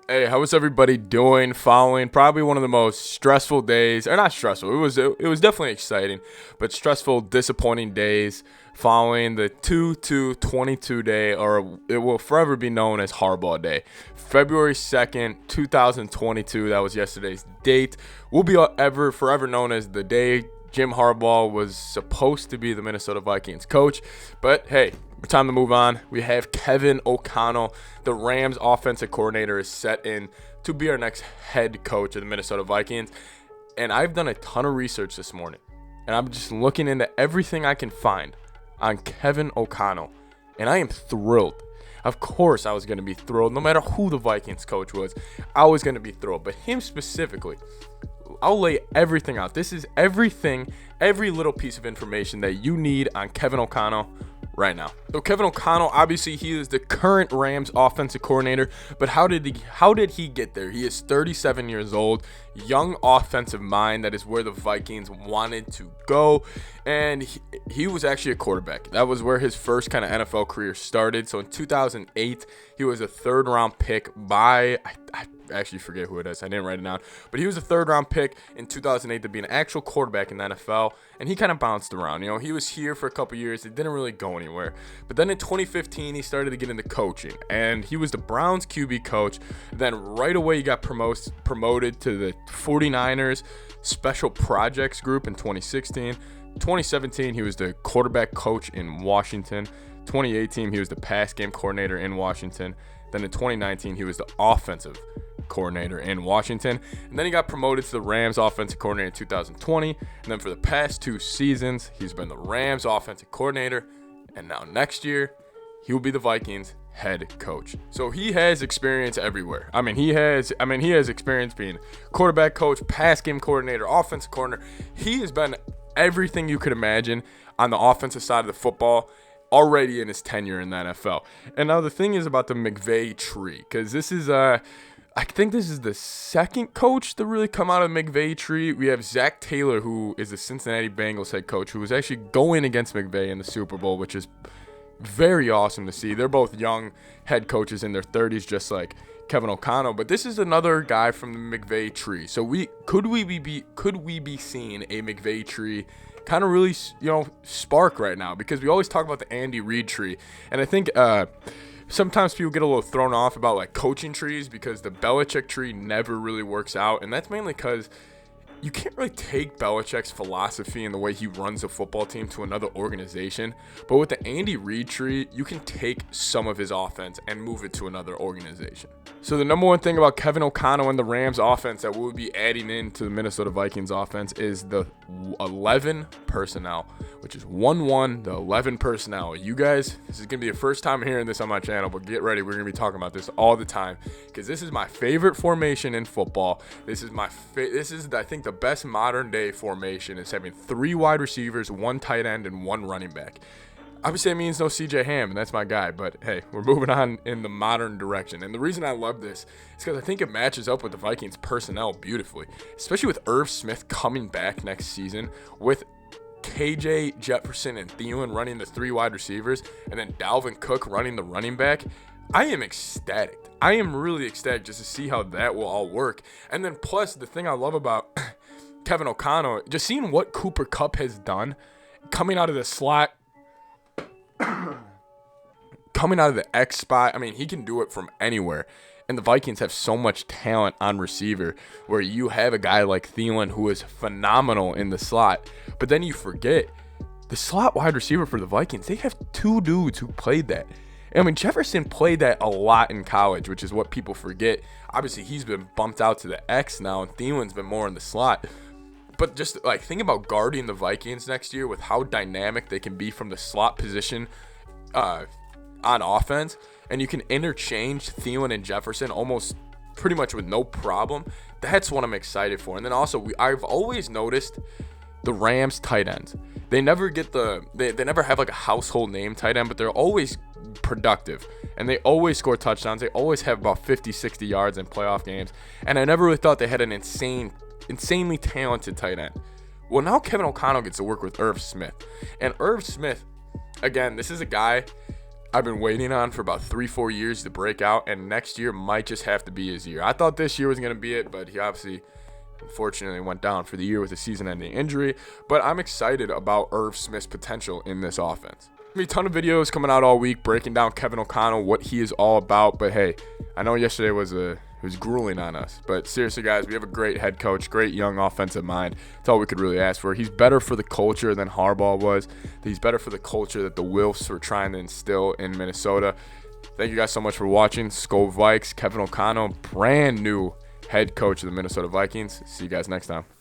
Hey, how was everybody doing following probably one of the most stressful days, or not stressful, it was definitely exciting, but stressful, disappointing days following the 2/2/22 day, or it will forever be known as Harbaugh Day. February 2nd, 2022, that was yesterday's date, will be forever known as the day Jim Harbaugh was supposed to be the Minnesota Vikings coach, but hey, time to move on. We have Kevin OConnell, the Rams offensive coordinator, is set in to be our next head coach of the Minnesota Vikings. And I've done a ton of research this morning, and I'm just looking into everything I can find on Kevin OConnell, and I am thrilled. Of course I was going to be thrilled. No matter who the Vikings coach was, I was going to be thrilled. But him specifically, I'll lay everything out. This is everything, every little piece of information that you need on Kevin OConnell right now. So Kevin OConnell, obviously he is the current Rams offensive coordinator, but how did he get there? He is 37 years old, young offensive mind. That is where the Vikings wanted to go, and he was actually a quarterback. That was where his first kind of NFL career started. So in 2008, he was a third-round pick by I actually forget who it is. I didn't write it down. But he was a third-round pick in 2008 to be an actual quarterback in the NFL, and he kind of bounced around. You know, he was here for a couple years. It didn't really go anywhere. But then in 2015, he started to get into coaching, and he was the Browns QB coach. Then right away, he got promoted to the 49ers Special Projects Group in 2016. 2017, he was the quarterback coach in Washington. 2018, he was the pass game coordinator in Washington. Then in 2019, he was the offensive coordinator in Washington, and then he got promoted to the Rams offensive coordinator in 2020, and then for the past 2 seasons he's been the Rams offensive coordinator, and now next year he will be the Vikings head coach. So he has experience everywhere. He has experience being quarterback coach, pass game coordinator, offensive coordinator. He has been everything you could imagine on the offensive side of the football already in his tenure in the NFL. And now the thing is about the McVay tree, because this is I think this is the second coach to really come out of the McVay tree. We have Zach Taylor, who is the Cincinnati Bengals head coach, who was actually going against McVay in the Super Bowl, which is very awesome to see. They're both young head coaches in their 30s, just like Kevin OConnell. But this is another guy from the McVay tree. So could we be seeing a McVay tree kind of really, spark right now? Because we always talk about the Andy Reid tree, and I think sometimes people get a little thrown off about like coaching trees because the Belichick tree never really works out, and that's mainly because you can't really take Belichick's philosophy and the way he runs a football team to another organization. But with the Andy Reid tree, you can take some of his offense and move it to another organization. So the number one thing about Kevin OConnell and the Rams offense that we'll be adding into the Minnesota Vikings offense is the 11 personnel, which is 1-1, the 11 personnel. You guys, this is going to be the first time hearing this on my channel, but get ready. We're going to be talking about this all the time because this is my favorite formation in football. This is I think the best modern day formation is having 3 wide receivers, 1 tight end, and 1 running back. Obviously, it means no CJ Ham, and that's my guy, but hey, we're moving on in the modern direction. And the reason I love this is because I think it matches up with the Vikings personnel beautifully, especially with Irv Smith coming back next season, with KJ Jefferson and Thielen running the 3 wide receivers, and then Dalvin Cook running the running back. I am ecstatic. I am really ecstatic just to see how that will all work. And then plus, the thing I love about Kevin OConnell, just seeing what Cooper Kupp has done coming out of the slot, coming out of the X spot. He can do it from anywhere. And the Vikings have so much talent on receiver where you have a guy like Thielen who is phenomenal in the slot. But then you forget the slot wide receiver for the Vikings. They have 2 dudes who played that. Jefferson played that a lot in college, which is what people forget. Obviously, he's been bumped out to the X now, and Thielen's been more in the slot. But just think about guarding the Vikings next year with how dynamic they can be from the slot position on offense, and you can interchange Thielen and Jefferson almost pretty much with no problem. That's what I'm excited for. And then also, I've always noticed the Rams tight ends. They never get they never have like a household name tight end, but they're always productive, and they always score touchdowns. They always have about 50, 60 yards in playoff games, and I never really thought they had an insanely talented tight end. Well, now Kevin OConnell gets to work with Irv Smith, and Irv Smith, again, this is a guy I've been waiting on for about 3-4 years to break out, and next year might just have to be his year. I thought this year was going to be it, but he obviously, unfortunately, went down for the year with a season-ending injury. But I'm excited about Irv Smith's potential in this offense. A ton of videos coming out all week breaking down Kevin O'Connell, what he is all about. But hey, I know yesterday was grueling on us. But seriously, guys, we have a great head coach, great young offensive mind. That's all we could really ask for. He's better for the culture than Harbaugh was. He's better for the culture that the Wilfs were trying to instill in Minnesota. Thank you guys so much for watching. Skol Vikes, Kevin O'Connell, brand new head coach of the Minnesota Vikings. See you guys next time.